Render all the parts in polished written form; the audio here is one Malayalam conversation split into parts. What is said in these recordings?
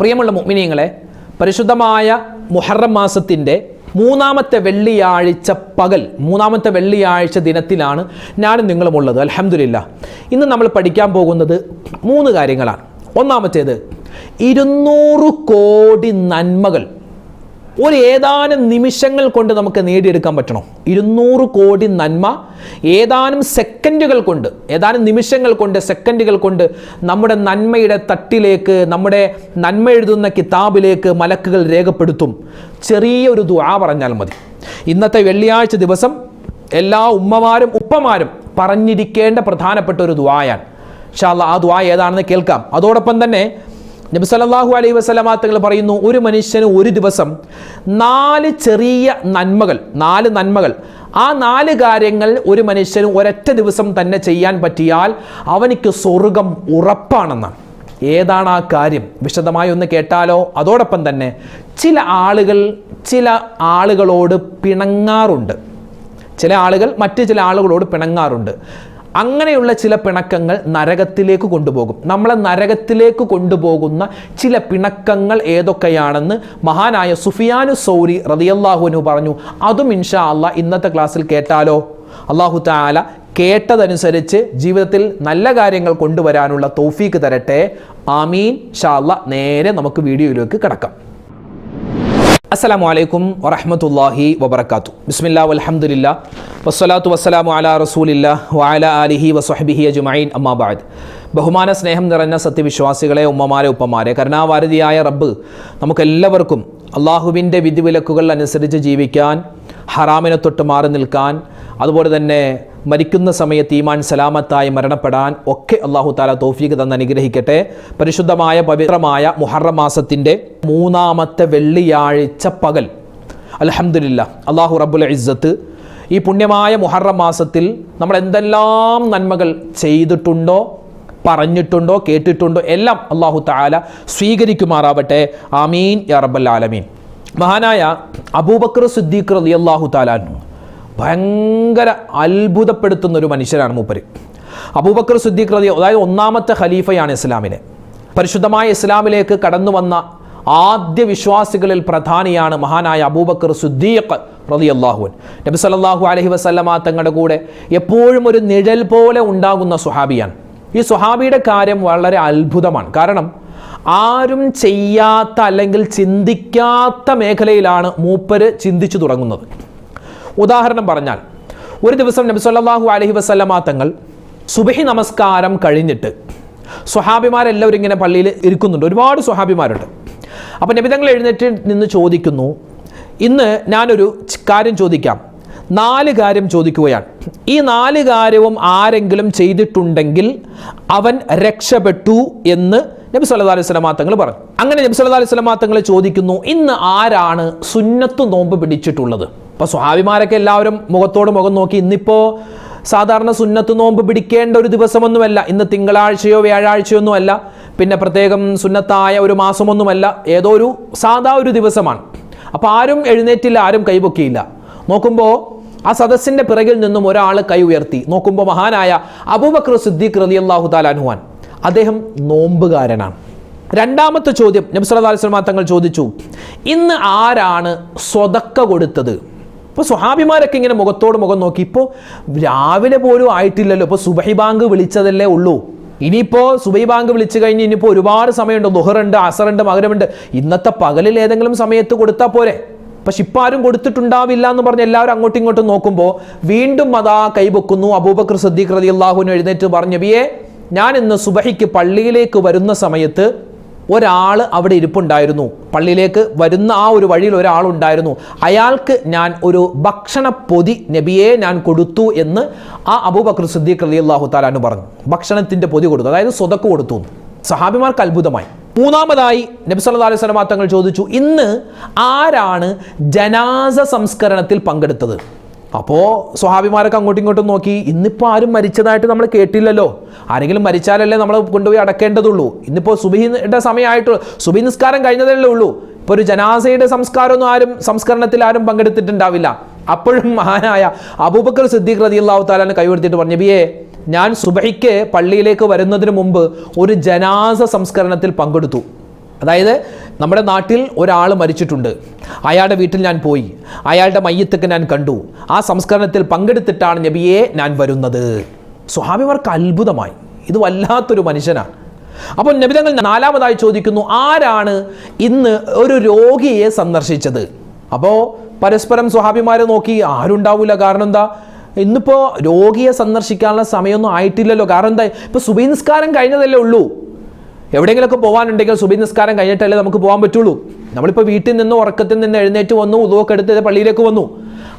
പ്രിയമുള്ള മുഅ്മിനീങ്ങളെ, പരിശുദ്ധമായ മുഹറം മാസത്തിൻ്റെ മൂന്നാമത്തെ വെള്ളിയാഴ്ച പകൽ, മൂന്നാമത്തെ വെള്ളിയാഴ്ച ദിനത്തിലാണ് ഞാനും നിങ്ങളുമുള്ളത്. അൽഹംദുലില്ലാഹ്. ഇന്ന് നമ്മൾ പഠിക്കാൻ പോകുന്നത് 3 കാര്യങ്ങളാണ്. ഒന്നാമത്തേത്, 200 കോടി നന്മകൾ ഒരു ഏതാനും നിമിഷങ്ങൾ കൊണ്ട് നമുക്ക് നേടിയെടുക്കാൻ പറ്റണം. 200 കോടി നന്മ ഏതാനും സെക്കൻഡുകൾ കൊണ്ട്, ഏതാനും നിമിഷങ്ങൾ കൊണ്ട്, സെക്കൻഡുകൾ കൊണ്ട് നമ്മുടെ നന്മയുടെ തട്ടിലേക്ക്, നമ്മുടെ നന്മ എഴുതുന്ന കിതാബിലേക്ക് മലക്കുകൾ രേഖപ്പെടുത്തും. ചെറിയൊരു ദുആ പറഞ്ഞാൽ മതി. ഇന്നത്തെ വെള്ളിയാഴ്ച ദിവസം എല്ലാ ഉമ്മമാരും ഉപ്പമാരും പറഞ്ഞിരിക്കേണ്ട പ്രധാനപ്പെട്ട ഒരു ദുആയാണ്. ഇൻഷാ അല്ലാഹ് ആ ദുആ ഏതാണെന്ന് കേൾക്കാം. അതോടൊപ്പം തന്നെ നബി സല്ലല്ലാഹു അലൈഹി വസല്ലമ തങ്ങൾ പറയുന്നു, ഒരു മനുഷ്യന് ഒരു ദിവസം 4 ചെറിയ നന്മകൾ, 4 നന്മകൾ, ആ 4 കാര്യങ്ങൾ ഒരു മനുഷ്യന് ഒരൊറ്റ ദിവസം തന്നെ ചെയ്യാൻ പറ്റിയാൽ അവനിക്ക് സ്വർഗം ഉറപ്പാണെന്നാണ്. ഏതാണ് ആ കാര്യം? വിശദമായി ഒന്ന് കേട്ടാലോ? അതോടൊപ്പം തന്നെ ചില ആളുകളോട് പിണങ്ങാറുണ്ട്. ചില ആളുകൾ മറ്റു ചില ആളുകളോട് പിണങ്ങാറുണ്ട്. അങ്ങനെയുള്ള ചില പിണക്കങ്ങൾ നരകത്തിലേക്ക് കൊണ്ടുപോകും. നമ്മളെ നരകത്തിലേക്ക് കൊണ്ടുപോകുന്ന ചില പിണക്കങ്ങൾ ഏതൊക്കെയാണെന്ന് മഹാനായ സുഫിയാനു സൗരി റളിയല്ലാഹു അൻഹു പറഞ്ഞു. അതും ഇൻഷാ അല്ലാഹ് ഇന്നത്തെ ക്ലാസ്സിൽ കേട്ടാലോ? അല്ലാഹു തആല കേട്ടതനുസരിച്ച് ജീവിതത്തിൽ നല്ല കാര്യങ്ങൾ കൊണ്ടുവരാനുള്ള തൗഫീക്ക് തരട്ടെ. ആമീൻ. ഇൻഷാ അല്ലാഹ് നേരെ നമുക്ക് വീഡിയോയിലേക്ക് കടക്കാം. അസ്സലാമു അലൈക്കും വറഹ്മത്തുള്ളാഹി വബറകാതുഹു. ബിസ്മില്ലാഹി വൽഹംദുലില്ലാഹ് വസ്സലാത്തു വസ്സലാമു അലാ റസൂലില്ലാഹ് വഅലാ ആലിഹി വസ്വഹ്ബിഹി അജ്മഈൻ. അമ്മാ ബഅദ്. ബഹുമാന സ്നേഹം നിറഞ്ഞ സത്യവിശ്വാസികളെ, ഉമ്മമാരെ, ഉപ്പമാരെ, കരുണാവാരിധിയായ റബ്ബ് നമുക്കെല്ലാവർക്കും അള്ളാഹുവിൻ്റെ വിധിവിലക്കുകൾ അനുസരിച്ച് ജീവിക്കാൻ, ഹറാമിനെ തൊട്ട് മാറി നിൽക്കാൻ, അതുപോലെ തന്നെ മരിക്കുന്ന സമയത്ത് ഈമാൻ സലാമത്തായി മരണപ്പെടാൻ ഒക്കെ അല്ലാഹു തആല തൗഫീഖ് തന്ന് അനുഗ്രഹിക്കട്ടെ. പരിശുദ്ധമായ പവിത്രമായ മുഹറം മാസത്തിൻ്റെ മൂന്നാമത്തെ വെള്ളിയാഴ്ച പകൽ, അൽഹംദുലില്ലാഹ്, അല്ലാഹു റബ്ബുൽ ഇസ്സത്ത് ഈ പുണ്യമായ മുഹറം മാസത്തിൽ നമ്മൾ എന്തെല്ലാം നന്മകൾ ചെയ്തിട്ടുണ്ടോ, പറഞ്ഞിട്ടുണ്ടോ, കേട്ടിട്ടുണ്ടോ എല്ലാം അല്ലാഹു തആല സ്വീകരിക്കുമാറാവട്ടെ. ആമീൻ യാ റബ്ബൽ ആലമീൻ. മഹാനായ അബൂബക്കർ സിദ്ദീഖ് റളിയല്ലാഹു തആല അൻഹു ഭയങ്കര അത്ഭുതപ്പെടുത്തുന്ന ഒരു മനുഷ്യരാണ് മൂപ്പര്. അബൂബക്കർ സിദ്ദീഖ് റളിയല്ലാഹു, അതായത് ഒന്നാമത്തെ ഖലീഫയാണ് ഇസ്ലാമിലെ. പരിശുദ്ധമായ ഇസ്ലാമിലേക്ക് കടന്നു വന്ന ആദ്യ വിശ്വാസികളിൽ പ്രധാനിയാണ് മഹാനായ അബൂബക്കർ സിദ്ദീഖ് റളിയല്ലാഹു അൻഹു. നബി സല്ലല്ലാഹു അലൈഹി വസല്ലമ തങ്ങളുടെ കൂടെ എപ്പോഴും ഒരു നിഴൽ പോലെ ഉണ്ടാകുന്ന സ്വഹാബിയാണ്. ഈ സ്വഹാബിയുടെ കാര്യം വളരെ അത്ഭുതമാണ്. കാരണം ആരും ചെയ്യാത്ത അല്ലെങ്കിൽ ചിന്തിക്കാത്ത മേഖലയിലാണ് മൂപ്പര് ചിന്തിച്ചു തുടങ്ങുന്നത്. ഉദാഹരണം പറഞ്ഞാൽ, ഒരു ദിവസം നബി സല്ലല്ലാഹു അലൈഹി വസല്ലമ തങ്ങൾ സുബഹി നമസ്കാരം കഴിഞ്ഞിട്ട് സ്വഹാബിമാരെല്ലാവരും ഇങ്ങനെ പള്ളിയിൽ ഇരിക്കുന്നുണ്ട്. ഒരുപാട് സ്വഹാബിമാരുണ്ട്. അപ്പോൾ നബി തങ്ങൾ എഴുന്നേറ്റ് നിന്ന് ചോദിക്കുന്നു, ഇന്ന് ഞാനൊരു കാര്യം ചോദിക്കാം, 4 കാര്യം ചോദിക്കുകയാണ്. ഈ 4 കാര്യവും ആരെങ്കിലും ചെയ്തിട്ടുണ്ടെങ്കിൽ അവൻ രക്ഷപ്പെട്ടു എന്ന് നബി സല്ലല്ലാഹു അലൈഹി വസല്ലമ തങ്ങൾ പറഞ്ഞു. അങ്ങനെ നബി സല്ലല്ലാഹു അലൈഹി വസല്ലമ തങ്ങൾ ചോദിക്കുന്നു, ഇന്ന് ആരാണ് സുന്നത്ത് നോമ്പ് പിടിച്ചിട്ടുള്ളത്? അപ്പോൾ സ്വഹാബിമാരൊക്കെ എല്ലാവരും മുഖത്തോട് മുഖം നോക്കി. ഇന്നിപ്പോൾ സാധാരണ സുന്നത്ത് നോമ്പ് പിടിക്കേണ്ട ഒരു ദിവസമൊന്നുമല്ല, ഇന്ന് തിങ്കളാഴ്ചയോ വ്യാഴാഴ്ചയോ ഒന്നുമല്ല, പിന്നെ പ്രത്യേകം സുന്നത്തായ ഒരു മാസമൊന്നുമല്ല, ഏതോ ഒരു സാധാ ഒരു ദിവസമാണ്. അപ്പോൾ ആരും എഴുന്നേറ്റില്ല, ആരും കൈപൊക്കിയില്ല. നോക്കുമ്പോൾ ആ സദസ്സിൻ്റെ പിറകിൽ നിന്നും ഒരാൾ കൈ ഉയർത്തി. നോക്കുമ്പോൾ മഹാനായ അബൂബക്കർ സിദ്ദീഖ് റളിയല്ലാഹു തആല അൻഹു, അദ്ദേഹം നോമ്പുകാരനാണ്. രണ്ടാമത്തെ ചോദ്യം നബി സല്ലല്ലാഹു അലൈഹി വസല്ലം തങ്ങൾ ചോദിച്ചു, ഇന്ന് ആരാണ് സ്വതക്ക കൊടുത്തത്? ഇപ്പോൾ സ്വഹാബിമാരൊക്കെ ഇങ്ങനെ മുഖത്തോട് മുഖം നോക്കി. ഇപ്പോൾ രാവിലെ പോലും ആയിട്ടില്ലല്ലോ, ഇപ്പോൾ സുബഹി ബാങ്ക് വിളിച്ചതല്ലേ ഉള്ളൂ. ഇനിയിപ്പോൾ സുബഹി ബാങ്ക് വിളിച്ചു കഴിഞ്ഞ് ഇനിയിപ്പോൾ ഒരുപാട് സമയമുണ്ട്, ദുഹറുണ്ട്, അസറുണ്ട്, മഗ്‌രിബുണ്ട്. ഇന്നത്തെ പകലിൽ ഏതെങ്കിലും സമയത്ത് കൊടുത്താൽ പോരെ? പക്ഷെ ഇപ്പം ആരും കൊടുത്തിട്ടുണ്ടാവില്ല എന്ന് പറഞ്ഞ് എല്ലാവരും അങ്ങോട്ടും ഇങ്ങോട്ടും നോക്കുമ്പോൾ വീണ്ടും അതാ കൈപൊക്കുന്നു. അബൂബക്കർ സിദ്ദീഖ് റളിയല്ലാഹു അൻഹു എഴുന്നേറ്റ് പറഞ്ഞു, നബിയേ, ഞാൻ ഇന്ന് സുബഹിക്ക് പള്ളിയിലേക്ക് വരുന്ന സമയത്ത് ഒരാൾ അവിടെ ഇരിപ്പുണ്ടായിരുന്നു. പള്ളിയിലേക്ക് വരുന്ന ആ ഒരു വഴിയിൽ ഒരാളുണ്ടായിരുന്നു. അയാൾക്ക് ഞാൻ ഒരു ഭക്ഷണ പൊതി നബിയെ ഞാൻ കൊടുത്തു എന്ന് ആ അബൂബക്കർ സിദ്ദീഖ് റളിയല്ലാഹു തആല അൻഹു പറഞ്ഞു. ഭക്ഷണത്തിൻ്റെ പൊതി കൊടുത്തു, അതായത് സ്വതക്ക കൊടുത്തു. സഹാബിമാർക്ക് അത്ഭുതമായി. മൂന്നാമതായി നബി സല്ലല്ലാഹു അലൈഹി വസല്ലം തങ്ങൾ ചോദിച്ചു, ഇന്ന് ആരാണ് ജനാസ സംസ്കരണത്തിൽ പങ്കെടുത്തത്? അപ്പോൾ സ്വഹാബിമാരൊക്കെ അങ്ങോട്ടും ഇങ്ങോട്ടും നോക്കി. ഇന്നിപ്പോൾ ആരും മരിച്ചതായിട്ട് നമ്മൾ കേട്ടില്ലല്ലോ. ആരെങ്കിലും മരിച്ചാലല്ലേ നമ്മൾ കൊണ്ടുപോയി അടക്കേണ്ടതുള്ളൂ. ഇന്നിപ്പോൾ സുബഹിയുടെ സമയമായിട്ടുള്ളൂ, സുബഹി നിസ്കാരം കഴിഞ്ഞതല്ലേ ഉള്ളൂ. ഇപ്പോൾ ഒരു ജനാസയുടെ സംസ്കരണത്തിൽ ആരും പങ്കെടുത്തിട്ടുണ്ടാവില്ല. അപ്പോഴും മഹാനായ അബൂബക്കർ സിദ്ദീഖ് റളിയല്ലാഹു തആല കൈ ഉയർത്തിയിട്ട് പറഞ്ഞു, നബിയേ, ഞാൻ സുബഹിക്ക് പള്ളിയിലേക്ക് വരുന്നതിന് മുമ്പ് ഒരു ജനാസ സംസ്കരണത്തിൽ പങ്കെടുത്തു. അതായത് നമ്മുടെ നാട്ടിൽ ഒരാൾ മരിച്ചിട്ടുണ്ട്, അയാളുടെ വീട്ടിൽ ഞാൻ പോയി, അയാളുടെ മയ്യത്തൊക്കെ ഞാൻ കണ്ടു, ആ സംസ്കരണത്തിൽ പങ്കെടുത്തിട്ടാണ് നബിയെ ഞാൻ വരുന്നത്. സ്വഹാബിമാർക്ക് അത്ഭുതമായി, ഇത് വല്ലാത്തൊരു മനുഷ്യനാണ്. അപ്പോൾ നബി തങ്ങൾ നാലാമതായി ചോദിക്കുന്നു, ആരാണ് ഇന്ന് ഒരു രോഗിയെ സന്ദർശിച്ചത്? അപ്പോൾ പരസ്പരം സ്വഹാബിമാരെ നോക്കി, ആരുണ്ടാവില്ല. കാരണം എന്താ, ഇന്നിപ്പോൾ രോഗിയെ സന്ദർശിക്കാനുള്ള സമയമൊന്നും ആയിട്ടില്ലല്ലോ. കാരണം എന്താ, ഇപ്പോൾ സുബഹി നിസ്കാരം കഴിഞ്ഞതല്ലേ ഉള്ളൂ. എവിടെയെങ്കിലുമൊക്കെ പോകാനുണ്ടെങ്കിൽ സുബഹി നിസ്കാരം കഴിഞ്ഞിട്ടല്ലേ നമുക്ക് പോകാൻ പറ്റുള്ളൂ. നമ്മളിപ്പോൾ വീട്ടിൽ നിന്ന് ഉറക്കത്തിൽ നിന്ന് എഴുന്നേറ്റ് വന്നു, ഉദുവൊക്കെ എടുത്ത് പള്ളിയിലേക്ക് വന്നു.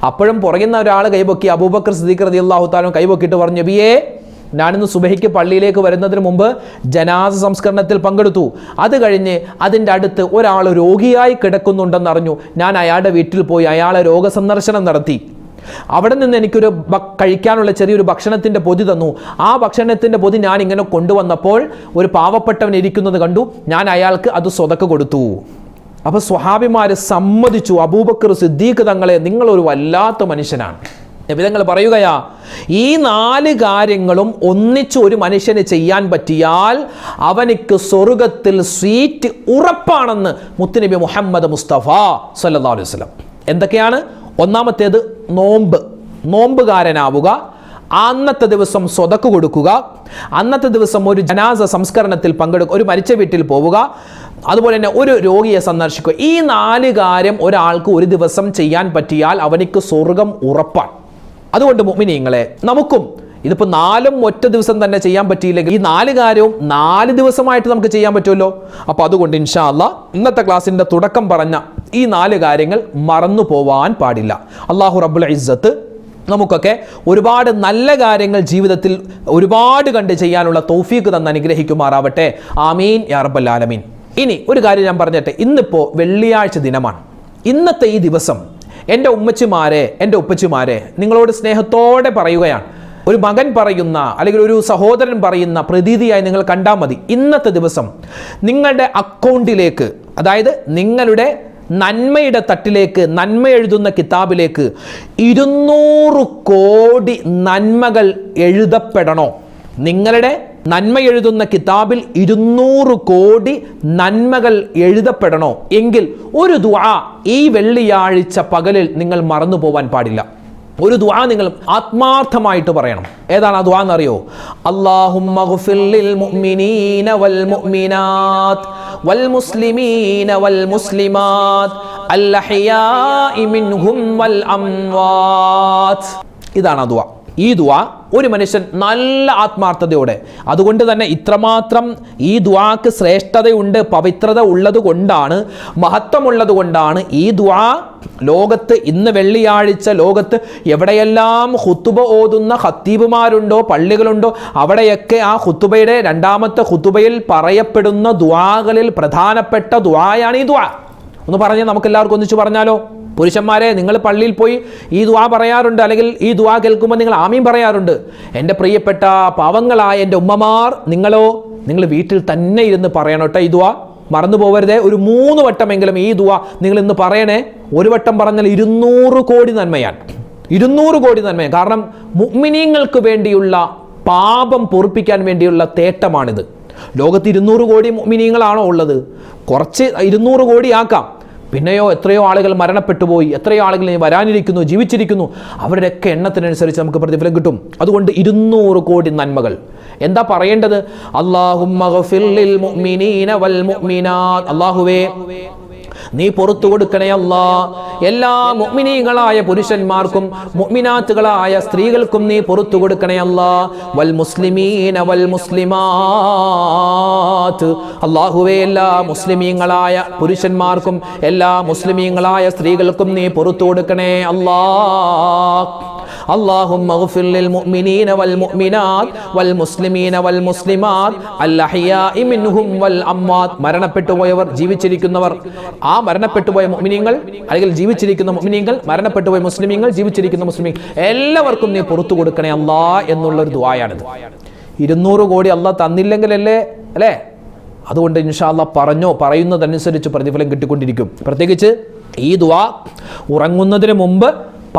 അപ്പോഴും പുറകുന്ന ഒരാൾ കൈപൊക്കി, അബൂബക്കർ സിദ്ദീഖ് റളിയല്ലാഹു തആല കൈപൊക്കിയിട്ട് പറഞ്ഞു, നബിയേ, ഞാനിന്ന് സുബഹിക്ക് പള്ളിയിലേക്ക് വരുന്നതിന് മുമ്പ് ജനാസ സംസ്കരണത്തിൽ പങ്കെടുത്തു. അത് കഴിഞ്ഞ് അതിൻ്റെ അടുത്ത് ഒരാൾ രോഗിയായി കിടക്കുന്നുണ്ടെന്നറിഞ്ഞു. ഞാൻ അയാളുടെ വീട്ടിൽ പോയി അയാളെ രോഗസന്ദർശനം നടത്തി. അവിടെ നിന്ന് എനിക്കൊരു കഴിക്കാനുള്ള ചെറിയൊരു ഭക്ഷണത്തിൻ്റെ പൊതി തന്നു. ആ ഭക്ഷണത്തിൻ്റെ പൊതി ഞാൻ ഇങ്ങനെ കൊണ്ടുവന്നപ്പോൾ ഒരു പാവപ്പെട്ടവൻ ഇരിക്കുന്നത് കണ്ടു. ഞാൻ അയാൾക്ക് അത് സ്വതക്ക കൊടുത്തു. അപ്പോൾ സ്വഹാബിമാർ സമ്മതിച്ചു, അബൂബക്കർ സിദ്ദീഖ് തങ്ങളെ, നിങ്ങളൊരു വല്ലാത്ത മനുഷ്യനാണ്. നബി തങ്ങൾ പറയുകയാ, ഈ 4 കാര്യങ്ങളും ഒന്നിച്ച് ഒരു മനുഷ്യന് ചെയ്യാൻ പറ്റിയാൽ അവനിക്ക് സ്വർഗത്തിൽ സീറ്റ് ഉറപ്പാണെന്ന് മുത്തുനബി മുഹമ്മദ് മുസ്തഫ സല്ലല്ലാഹു അലൈഹി വസല്ലം. എന്തൊക്കെയാണ്? ഒന്നാമത്തേത് നോമ്പുകാരനാവുക, അന്നത്തെ ദിവസം സ്വതക്ക് കൊടുക്കുക, അന്നത്തെ ദിവസം ഒരു ജനാസ സംസ്കരണത്തിൽ പങ്കെടുക്കുക, ഒരു മരിച്ച വീട്ടിൽ പോവുക, അതുപോലെ തന്നെ ഒരു രോഗിയെ സന്ദർശിക്കുക. ഈ 4 കാര്യം ഒരാൾക്ക് ഒരു ദിവസം ചെയ്യാൻ പറ്റിയാൽ അവനിക്ക് സ്വർഗം ഉറപ്പാണ്. അതുകൊണ്ട് മുഅ്മിനീങ്ങളെ, നമുക്കും ഇതിപ്പോൾ 4 ഒറ്റ ദിവസം തന്നെ ചെയ്യാൻ പറ്റിയില്ലെങ്കിൽ ഈ 4 കാര്യവും 4 ദിവസമായിട്ട് നമുക്ക് ചെയ്യാൻ പറ്റുമല്ലോ. അപ്പോൾ അതുകൊണ്ട് ഇൻഷാ അല്ലാഹ് ഇന്നത്തെ ക്ലാസ്സിൻ്റെ തുടക്കം പറഞ്ഞ ഈ 4 കാര്യങ്ങൾ മറന്നു പോവാൻ പാടില്ല. അല്ലാഹു റബ്ബുൽ ഇസ്സത്ത് നമുക്കൊക്കെ ഒരുപാട് നല്ല കാര്യങ്ങൾ ജീവിതത്തിൽ ഒരുപാട് കണ്ട് ചെയ്യാനുള്ള തൗഫീഖ് തന്ന് അനുഗ്രഹിക്കുമാറാവട്ടെ. ആമീൻ യാ റബ്ബൽ ആലമീൻ. ഇനി ഒരു കാര്യം ഞാൻ പറഞ്ഞിട്ടെ, ഇന്നിപ്പോൾ വെള്ളിയാഴ്ച ദിനമാണ്. ഇന്നത്തെ ഈ ദിവസം എൻ്റെ ഉമ്മച്ചിമാരെ, എൻ്റെ ഉപ്പച്ചിമാരെ, നിങ്ങളോട് സ്നേഹത്തോടെ പറയുകയാണ്. ഒരു മകൻ പറയുന്ന അല്ലെങ്കിൽ ഒരു സഹോദരൻ പറയുന്ന പ്രതീതിയായി നിങ്ങൾ കണ്ടാൽ മതി. ഇന്നത്തെ ദിവസം നിങ്ങളുടെ അക്കൗണ്ടിലേക്ക്, അതായത് നിങ്ങളുടെ നന്മയുടെ തട്ടിലേക്ക്, നന്മ എഴുതുന്ന കിതാബിലേക്ക് 200 കോടി നന്മകൾ എഴുതപ്പെടണോ? നിങ്ങളുടെ നന്മ എഴുതുന്ന കിതാബിൽ 200 കോടി നന്മകൾ എഴുതപ്പെടണോ എങ്കിൽ ഒരു ദുആ ഈ വെള്ളിയാഴ്ച പകലിൽ നിങ്ങൾ മറന്നു പോവാൻ പാടില്ല. ഒരു ദുആ നിങ്ങൾ ആത്മാർത്ഥമായിട്ട് പറയണം. ഏതാണ് ആ ദുആ എന്നറിയോ? അല്ലാഹുമ്മ ഗ്ഫിർ ലിൽ മുഅ്മിനീന വൽ മുഅ്മിനാത്ത് വൽ മുസ്ലിമീന വൽ മുസ്ലിമാത്ത് അൽ അഹ്യാഇ മിൻഹും വൽ അംവാത്ത്. ഇതാണ് ആ ദുആ. ഈ ദുആ ഒരു മനുഷ്യൻ നല്ല ആത്മാർത്ഥതയോടെ, അതുകൊണ്ട് തന്നെ ഇത്രമാത്രം ഈ ദുആക്ക് ശ്രേഷ്ഠതയുണ്ട്, പവിത്രത ഉള്ളത് കൊണ്ടാണ്, മഹത്വമുള്ളത് കൊണ്ടാണ് ഈ ദുആ ലോകത്ത് ഇന്ന് വെള്ളിയാഴ്ച ലോകത്ത് എവിടെയെല്ലാം ഖുതുബ ഓതുന്ന ഖത്തീബുമാരുണ്ടോ, പള്ളികളുണ്ടോ, അവിടെയൊക്കെ ആ ഖുതുബയുടെ 2ാമത്തെ ഖുതുബയിൽ പറയപ്പെടുന്ന ദുആകളിൽ പ്രധാനപ്പെട്ട ദുആയാണ് ഈ ദുആ. ഒന്ന് പറഞ്ഞ് നമുക്ക് എല്ലാവർക്കും ഒന്നിച്ച് പറഞ്ഞാലോ? പുരുഷന്മാരെ, നിങ്ങൾ പള്ളിയിൽ പോയി ഈ ദുആ പറയാറുണ്ട്, അല്ലെങ്കിൽ ഈ ദുആ കേൾക്കുമ്പോൾ നിങ്ങൾ ആമീൻ പറയാറുണ്ട്. എൻ്റെ പ്രിയപ്പെട്ട പാവങ്ങളായ എൻ്റെ ഉമ്മമാർ, നിങ്ങൾ വീട്ടിൽ തന്നെ ഇരുന്ന് പറയണം കേട്ടോ. ഈ ദുആ മറന്നു പോകരുതേ. ഒരു 3 വട്ടമെങ്കിലും ഈ ദുആ നിങ്ങൾ ഇന്ന് പറയണേ. ഒരു വട്ടം പറഞ്ഞാൽ 200 കോടി നന്മയാണ്. 200 കോടി നന്മയാണ്. കാരണം മുഅ്മിനീങ്ങൾക്ക് വേണ്ടിയുള്ള പാപം പൊറുപ്പിക്കാൻ വേണ്ടിയുള്ള തേട്ടമാണിത്. ലോകത്ത് 200 കോടി മുഅ്മിനീങ്ങളാണോ ഉള്ളത്? കുറച്ച് 200 കോടി ആക്കാം. പിന്നെയോ എത്രയോ ആളുകൾ മരണപ്പെട്ടു പോയി, എത്രയോ ആളുകൾ വരാനിരിക്കുന്നു, ജീവിച്ചിരിക്കുന്നു. അവരുടെയൊക്കെ എണ്ണത്തിനനുസരിച്ച് നമുക്ക് പ്രതിഫലം കിട്ടും. അതുകൊണ്ട് 200 കോടി നന്മകൾ. എന്താ പറയേണ്ടത്? അല്ലാഹുമ്മ ഗ്ഫിർ ലിൽ മുഅ്മിനീന വൽ മുഅ്മിനാത്ത്. അല്ലാഹുവേ, നീ പുറത്തു കൊടുക്കണേ അല്ലാ. എല്ലാ മുഅ്മിനീങ്ങളായ പുരുഷന്മാർക്കും മുഅ്മിനാത്തുകളായ സ്ത്രീകൾക്കും നീ പുറത്തു കൊടുക്കണേ അല്ലാ. വൽ മുസ്ലിമീന വൽ മുസ്ലിമാത്ത്. അല്ലാഹുവേ, എല്ലാ മുസ്ലിമീങ്ങളായ പുരുഷന്മാർക്കും എല്ലാ മുസ്ലിമീങ്ങളായ സ്ത്രീകൾക്കും നീ പുറത്തു കൊടുക്കണേ അല്ലാ. اللهم اغفر للمؤمنين والمؤمنات والمسلمين والمسلمات الأحياء منهم والأموات. മരണപ്പെട്ടുപോയവർ, ജീവിച്ചിരിക്കുന്നവർ, ആ മരണപ്പെട്ടുപോയ മുഅ്മിനീങ്ങൾ അല്ലെങ്കിൽ ജീവിച്ചിരിക്കുന്ന മുഅ്മിനീങ്ങൾ, മരണപ്പെട്ടുപോയ മുസ്ലിമീങ്ങൾ, ജീവിച്ചിരിക്കുന്ന മുസ്ലിമീങ്ങൾ എല്ലാവർക്കും നീ പുറത്തു കൊടുക്കണേ അല്ലാ എന്നുള്ളൊരു ദുആയാണിത്. 200 കോടി അല്ലാഹ് തന്നില്ലെങ്കിലല്ലേ അല്ലേ? അതുകൊണ്ട് ഇൻഷാ അല്ലാഹ് പറയുന്നതനുസരിച്ച് പ്രതിഫലം കിട്ടിക്കൊണ്ടിരിക്കും. പ്രത്യേകിച്ച് ഈ ദുആ ഉറങ്ങുന്നതിന് മുമ്പ്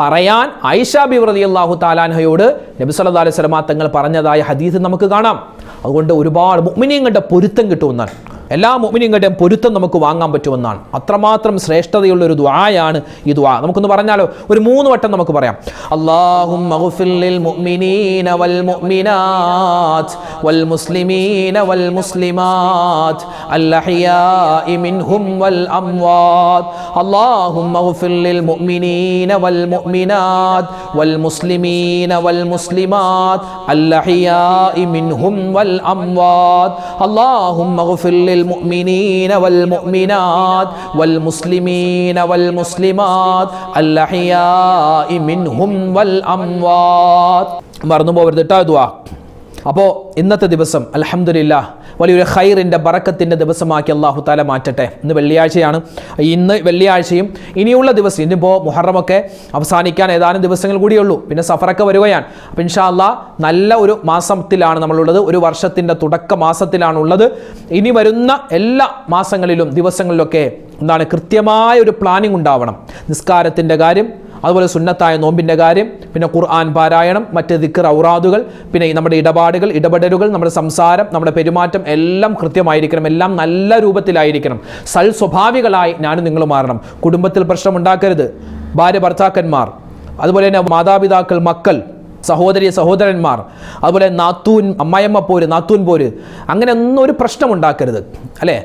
പറയാൻ ആയിഷ ബിബി റളിയല്ലാഹു തആല അൻഹയോട് നബി സല്ലല്ലാഹു അലൈഹി വസല്ലം തങ്ങൾ പറഞ്ഞതായ ഹദീസ് നമുക്ക് കാണാം. അതുകൊണ്ട് ഒരുപാട് മുഅ്മിനീങ്ങളുടെ പൊരുത്തം കിട്ടുമെന്നാണ്. എല്ലാ മുഅ്മിനീങ്ങളുടെയും പൊരുത്തം നമുക്ക് വാങ്ങാൻ പറ്റുമെന്നാണ്. അത്രമാത്രം ശ്രേഷ്ഠതയുള്ള ഒരു ദുആയാണ് ഈ ദുആ. നമുക്കൊന്ന് പറഞ്ഞാലോ, ഒരു 3 വട്ടം നമുക്ക് പറയാം. അല്ലാഹുമ്മ ഗ്ഫിർ ലിൽ മുഅ്മിനീന വൽ മുഅ്മിനാത്ത് വൽ മുസ്ലിമീന വൽ മുസ്ലിമാത്ത് അൽ അഹ്യാഇ മിൻഹും വൽ അംവാത്ത്. അല്ലാഹുമ്മ ഗ്ഫിർ ലിൽ മുഅ്മിനീന വൽ മുഅ്മിനാത്ത് വൽ മുസ്ലിമീന വൽ മുസ്ലിമാത്ത് അൽ അഹ്യാഇ മിൻഹും വൽ അംവാത്ത്. അല്ലാഹുമ്മ ഗ്ഫിർ ലിൽ മുഅ്മിനീന വൽ മുഅ്മിനാത്ത് വൽ മുസ്ലിമീന വൽ മുസ്ലിമാത്ത് അൽ അഹ്യാഇ മിൻഹും വൽ അംവാത്ത്. മറന്നു പോകരുത് കേട്ടോ ദുആ. അപ്പോൾ ഇന്നത്തെ ദിവസം അൽഹംദുലില്ലാഹ് വലിയൊരു ഖൈറിൻ്റെ ബറക്കത്തിൻ്റെ ദിവസമാക്കി അല്ലാഹു തആല മാറ്റട്ടെ. ഇന്ന് വെള്ളിയാഴ്ചയാണ്. ഇന്ന് വെള്ളിയാഴ്ചയും ഇനിയുള്ള ദിവസം, ഇന്നിപ്പോൾ മുഹറമൊക്കെ അവസാനിക്കാൻ ഏതാനും ദിവസങ്ങൾ കൂടിയുള്ളൂ, പിന്നെ സഫറൊക്കെ വരികയാണ്. അപ്പോൾ ഇൻഷാ അല്ലാഹ് നല്ല ഒരു മാസത്തിലാണ് നമ്മളുള്ളത്, ഒരു വർഷത്തിൻ്റെ തുടക്ക മാസത്തിലാണുള്ളത്. ഇനി വരുന്ന എല്ലാ മാസങ്ങളിലും ദിവസങ്ങളിലൊക്കെ കൃത്യമായ ഒരു പ്ലാനിങ് ഉണ്ടാവണം. നിസ്കാരത്തിൻ്റെ കാര്യം, അതുപോലെ സുന്നത്തായ നോമ്പിൻ്റെ കാര്യം, പിന്നെ ഖുർആൻ പാരായണം, മറ്റ് ദിക്ർ ഔറാദുകൾ, പിന്നെ നമ്മുടെ ഇടപെടലുകൾ, നമ്മുടെ സംസാരം, നമ്മുടെ പെരുമാറ്റം എല്ലാം കൃത്യമായിരിക്കണം, എല്ലാം നല്ല രൂപത്തിലായിരിക്കണം. സൽ സ്വഭാവികളായി ഞാനും നിങ്ങൾ മാറണം. കുടുംബത്തിൽ പ്രശ്നമുണ്ടാക്കരുത്. ഭാര്യ ഭർത്താക്കന്മാർ, അതുപോലെ തന്നെ മാതാപിതാക്കൾ, മക്കൾ, സഹോദരി സഹോദരന്മാർ, അതുപോലെ നാത്തൂൻ അമ്മായിയമ്മ പോര്, നാത്തൂൻ പോര്, അങ്ങനെ ഒന്നും ഒരു പ്രശ്നം ഉണ്ടാക്കരുത് അല്ലേ.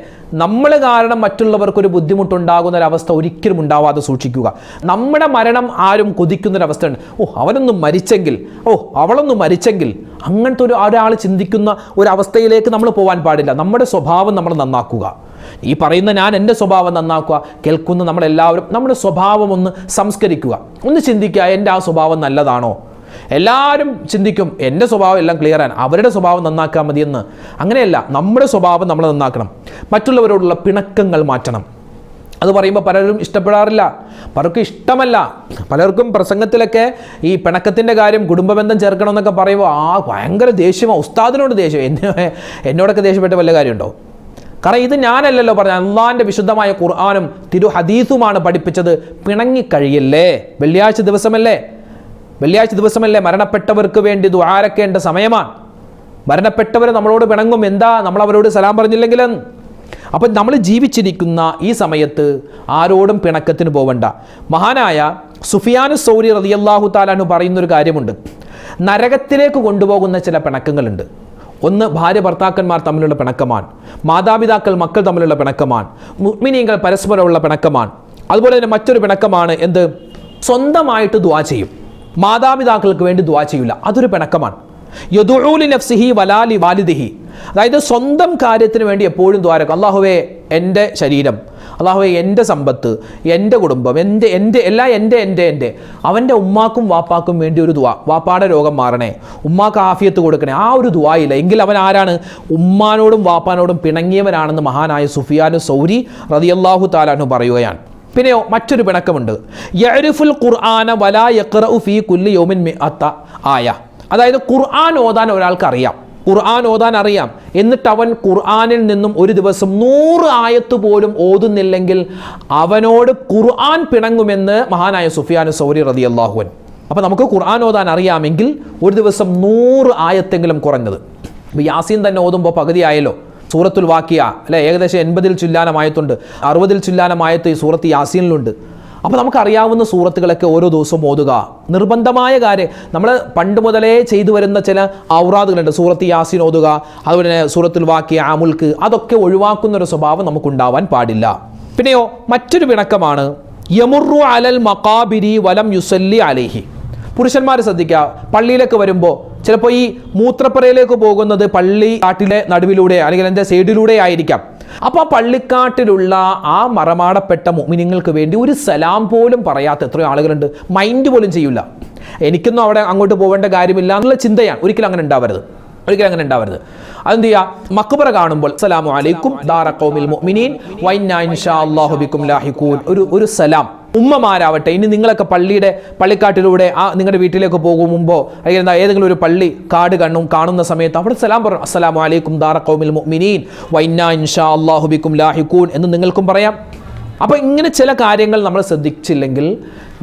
നമ്മൾ കാരണം മറ്റുള്ളവർക്കൊരു ബുദ്ധിമുട്ടുണ്ടാകുന്നൊരവസ്ഥ ഒരിക്കലും ഉണ്ടാവാതെ സൂക്ഷിക്കുക. നമ്മുടെ മരണം ആരും കൊതിക്കുന്നൊരവസ്ഥയുണ്ട്. അവനൊന്നും മരിച്ചെങ്കിൽ, അവളൊന്നും മരിച്ചെങ്കിൽ, അങ്ങനത്തെ ഒരാൾ ചിന്തിക്കുന്ന ഒരവസ്ഥയിലേക്ക് നമ്മൾ പോകാൻ പാടില്ല. നമ്മുടെ സ്വഭാവം നമ്മൾ നന്നാക്കുക. ഈ പറയുന്ന ഞാൻ എൻ്റെ സ്വഭാവം നന്നാക്കുക, കേൾക്കുന്ന നമ്മളെല്ലാവരും നമ്മുടെ സ്വഭാവം ഒന്ന് സംസ്കരിക്കുക, ഒന്ന് ചിന്തിക്കുക, എൻ്റെ ആ സ്വഭാവം നല്ലതാണോ. എല്ലാവരും ചിന്തിക്കും എൻ്റെ സ്വഭാവം എല്ലാം ക്ലിയറാണ്, അവരുടെ സ്വഭാവം നന്നാക്കാൻ മതിയെന്ന്. അങ്ങനെയല്ല, നമ്മുടെ സ്വഭാവം നമ്മൾ നന്നാക്കണം. മറ്റുള്ളവരോടുള്ള പിണക്കങ്ങൾ മാറ്റണം. അത് പറയുമ്പോൾ പലരും ഇഷ്ടപ്പെടാറില്ല, പലർക്കും ഇഷ്ടമല്ല. പലർക്കും പ്രസംഗത്തിലൊക്കെ ഈ പിണക്കത്തിൻ്റെ കാര്യം, കുടുംബബന്ധം ചേർക്കണം എന്നൊക്കെ പറയുമ്പോൾ ഭയങ്കര ദേഷ്യമാണ്, ഉസ്താദിനോട് ദേഷ്യം. എന്നോടൊക്കെ ദേഷ്യപ്പെട്ട വല്ല കാര്യമുണ്ടോ? കാരണം ഇത് ഞാനല്ലല്ലോ പറഞ്ഞത്, അള്ളാഹിൻ്റെ വിശുദ്ധമായ ഖുർആനും തിരു ഹദീസുമാണ് പഠിപ്പിച്ചത്. പിണങ്ങിക്കഴിയല്ലേ, വെള്ളിയാഴ്ച ദിവസമല്ലേ, മരണപ്പെട്ടവർക്ക് വേണ്ടി ദുആരക്കേണ്ട സമയമാണ്. മരണപ്പെട്ടവർ നമ്മളോട് പിണങ്ങും, എന്താ നമ്മൾ അവരോട് സലാം പറഞ്ഞില്ലെങ്കിലും. അപ്പം നമ്മൾ ജീവിച്ചിരിക്കുന്ന ഈ സമയത്ത് ആരോടും പിണക്കത്തിന് പോവണ്ട. മഹാനായ സുഫിയാനു സൗരി റളിയല്ലാഹു തആല അൻഹു പറയുന്നൊരു കാര്യമുണ്ട്. നരകത്തിലേക്ക് കൊണ്ടുപോകുന്ന ചില പിണക്കങ്ങളുണ്ട്. ഒന്ന് ഭാര്യ ഭർത്താക്കന്മാർ തമ്മിലുള്ള പിണക്കമാണ്, മാതാപിതാക്കൾ മക്കൾ തമ്മിലുള്ള പിണക്കമാണ്, മുഅ്മിനീങ്ങൾ പരസ്പരമുള്ള പിണക്കമാണ്. അതുപോലെ തന്നെ മറ്റൊരു പിണക്കമാണ് എന്ത്? സ്വന്തമായിട്ട് ദുആ ചെയ്യും, മാതാപിതാക്കൾക്ക് വേണ്ടി ദുആ ചെയ്യില്ല, അതൊരു പിണക്കമാണ്. യദുഉ ലി നഫ്സിഹി വലാ ലി വാലിദിഹി, അതായത് സ്വന്തം കാര്യത്തിന് വേണ്ടി എപ്പോഴും ദുആ ചെയ്യും. അല്ലാഹുവേ എൻ്റെ ശരീരം, അല്ലാഹുവേ എൻ്റെ സമ്പത്ത്, എൻ്റെ കുടുംബം, എൻ്റെ അവൻ്റെ ഉമ്മാക്കും വാപ്പാക്കും വേണ്ടി ഒരു ദുആ. വാപ്പാടെ രോഗം മാറണേ, ഉമ്മാക്ക് ആഫിയത്ത് കൊടുക്കണേ, ആ ഒരു ദുആ ഇല്ല എങ്കിൽ അവൻ ആരാണ്? ഉമ്മാനോടും വാപ്പാനോടും പിണങ്ങിയവനാണെന്ന് മഹാനായ സുഫിയാനു സൗരി റളിയല്ലാഹു തആല അൻഹു പറയുകയാണ്. പിന്നെയോ മറ്റൊരു പിണക്കമുണ്ട്. യഅരിഫുൽ ഖുർആന വലാ യഖറഉ ഫീ കുല്ലി യൗമിൻ മിഅത്ത ആയ, അതായത് ഖുർആൻ ഓതാൻ ഒരാൾക്ക് അറിയാം, ഖുർആൻ ഓതാൻ അറിയാം, എന്നിട്ട് അവൻ ഖുർആനിൽ നിന്നും ഒരു ദിവസം 100 ആയത്ത് പോലും ഓതുന്നില്ലെങ്കിൽ അവനോട് ഖുർആൻ പിണങ്ങുമെന്ന് മഹാനായ സുഫിയാനു സൗരി റളിയല്ലാഹു അൻഹു. അപ്പോൾ നമുക്ക് ഖുർആൻ ഓതാൻ അറിയാമെങ്കിൽ ഒരു ദിവസം 100 ആയത്തെങ്കിലും കുറഞ്ഞത്. ഇപ്പോൾ യാസീൻ തന്നെ ഓതുമ്പോൾ പകുതിയായല്ലോ. സൂറത്തുൽ വാക്കിയ അല്ലെ, ഏകദേശം 80 ചില്ലാനമായത്തുണ്ട്, 60 ചില്ലാനമായത്ത് ഈ സൂറത്ത് യാസീനിലുണ്ട്. അപ്പോൾ നമുക്കറിയാവുന്ന സൂറത്തുകളൊക്കെ ഓരോ ദിവസവും ഓതുക നിർബന്ധമായ കാര്യം. നമ്മൾ പണ്ട് മുതലേ ചെയ്തു വരുന്ന ചില ഔറാദുകളുണ്ട്. സൂറത്ത് യാസീൻ ഓതുക, അതുപോലെ തന്നെ സൂറത്തുൽ വാക്കിയ, മുൽക്ക്, അതൊക്കെ ഒഴിവാക്കുന്നൊരു സ്വഭാവം നമുക്കുണ്ടാവാൻ പാടില്ല. പിന്നെയോ മറ്റൊരു പിണക്കമാണ് യമുറു അലൽ മഖാബിരി വലം യുസല്ലി അലൈഹി. പുരുഷന്മാർ ശ്രദ്ധിക്കുക, പള്ളിയിലേക്ക് വരുമ്പോൾ ചിലപ്പോൾ ഈ മൂത്രപ്പുരയിലേക്ക് പോകുന്നത് പള്ളിക്കാട്ടിലെ നടുവിലൂടെ അല്ലെങ്കിൽ എൻ്റെ സൈഡിലൂടെ ആയിരിക്കാം. അപ്പോൾ ആ പള്ളിക്കാട്ടിലുള്ള ആ മറമാടപ്പെട്ട മുഅ്മിനീങ്ങൾക്ക് വേണ്ടി ഒരു സലാം പോലും പറയാത്ത എത്രയോ ആളുകളുണ്ട്, മൈൻഡ് പോലും ചെയ്യില്ല. എനിക്കൊന്നും അവിടെ അങ്ങോട്ട് പോകേണ്ട കാര്യമില്ല എന്നുള്ള ചിന്തയാണ്. ഒരിക്കലും അങ്ങനെ ഉണ്ടാവരുത്. അതെന്ത് ചെയ്യുക? മഖ്ബറ കാണുമ്പോൾ അസ്സലാമു അലൈക്കും ദാറ ഖൗമിൽ മുഅ്മിനീൻ വ ഇന്നാ ഇൻഷാ അല്ലാഹു ബിക്കും ലാഹിഖൂൻ, ഒരു സലാം. ഉമ്മമാരാവട്ടെ, ഇനി നിങ്ങളൊക്കെ പള്ളിക്കാട്ടിലൂടെ നിങ്ങളുടെ വീട്ടിലേക്ക് പോകുമ്പോൾ അല്ലെങ്കിൽ ഏതെങ്കിലും ഒരു പള്ളി കാട് കാണുന്ന സമയത്ത് അവിടെ സലാം പറഞ്ഞു, അസ്സലാമു അലൈക്കും ദാറ ഖൗമിൽ മുഅ്മിനീൻ വ ഇന്നാ ഇൻഷാ അല്ലാഹു ബിക്കും ലാഹിഖൂൻ എന്ന് നിങ്ങൾക്കും പറയാം. അപ്പോൾ ഇങ്ങനെ ചില കാര്യങ്ങൾ നമ്മൾ ശ്രദ്ധിച്ചില്ലെങ്കിൽ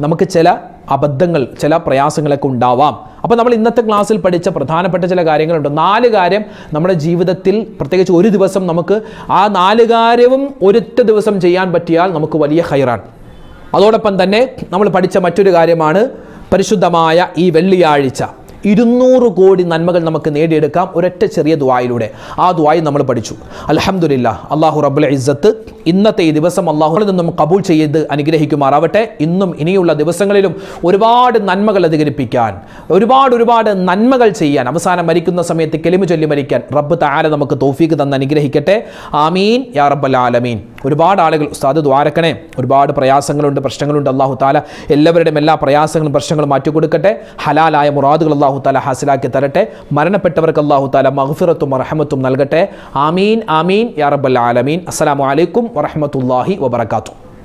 നമുക്ക് ചില അബദ്ധങ്ങൾ, ചില പ്രയാസങ്ങളൊക്കെ ഉണ്ടാവാം. അപ്പോൾ നമ്മൾ ഇന്നത്തെ ക്ലാസ്സിൽ പഠിച്ച പ്രധാനപ്പെട്ട ചില കാര്യങ്ങളുണ്ട്. 4 കാര്യം നമ്മുടെ ജീവിതത്തിൽ, പ്രത്യേകിച്ച് ഒരു ദിവസം നമുക്ക് ആ 4 കാര്യവും ഒരൊറ്റ ദിവസം ചെയ്യാൻ പറ്റിയാൽ നമുക്ക് വലിയ ഖൈറാണ്. അതോടൊപ്പം തന്നെ നമ്മൾ പഠിച്ച മറ്റൊരു കാര്യമാണ് പരിശുദ്ധമായ ഈ വെള്ളിയാഴ്ച 200 കോടി നന്മകൾ നമുക്ക് നേടിയെടുക്കാം ഒരൊറ്റ ചെറിയ ദുആയിലൂടെ. ആ ദുആയി നമ്മൾ പഠിച്ചു. അൽഹംദുലില്ലാഹ്, അല്ലാഹു റബ്ബുൽ ഇസ്സത്ത് ഇന്നത്തെ ഈ ദിവസം അല്ലാഹുവിൽ നിന്നും കബൂൽ ചെയ്ത് അനുഗ്രഹിക്കുമാറാവട്ടെ. ഇന്നും ഇനിയുള്ള ദിവസങ്ങളിലും ഒരുപാട് നന്മകൾ അധികരിപ്പിക്കാൻ, ഒരുപാട് നന്മകൾ ചെയ്യാൻ, അവസാനം മരിക്കുന്ന സമയത്ത് കലിമ ചൊല്ലി മരിക്കാൻ റബ്ബ് തആല നമുക്ക് തൗഫീഖ് തന്ന് അനുഗ്രഹിക്കട്ടെ. ആമീൻ യാ റബ്ബൽ ആലമീൻ. ഒരുപാട് ആളുകൾ ഉസ്താദ് ദ്വാരക്കണേ, ഒരുപാട് പ്രയാസങ്ങളുണ്ട്, പ്രശ്നങ്ങളുണ്ട്. അല്ലാഹു തആല എല്ലാവരുടെയും എല്ലാ പ്രയാസങ്ങളും പ്രശ്നങ്ങളും മാറ്റിക്കൊടുക്കട്ടെ. ഹലാലായ മുറാദുകൾ അല്ലാഹു തആല ഹാസിലാക്കി തരട്ടെ. മരണപ്പെട്ടവർക്ക് അല്ലാഹു തആല മഗ്ഫിറത്തും റഹ്മത്തും നൽകട്ടെ. ആമീൻ ആമീൻ യാ റബ്ബൽ ആലമീൻ. അസ്സലാമു അലൈക്കും വറഹ്മത്തുള്ളാഹി വബറകാതുഹു.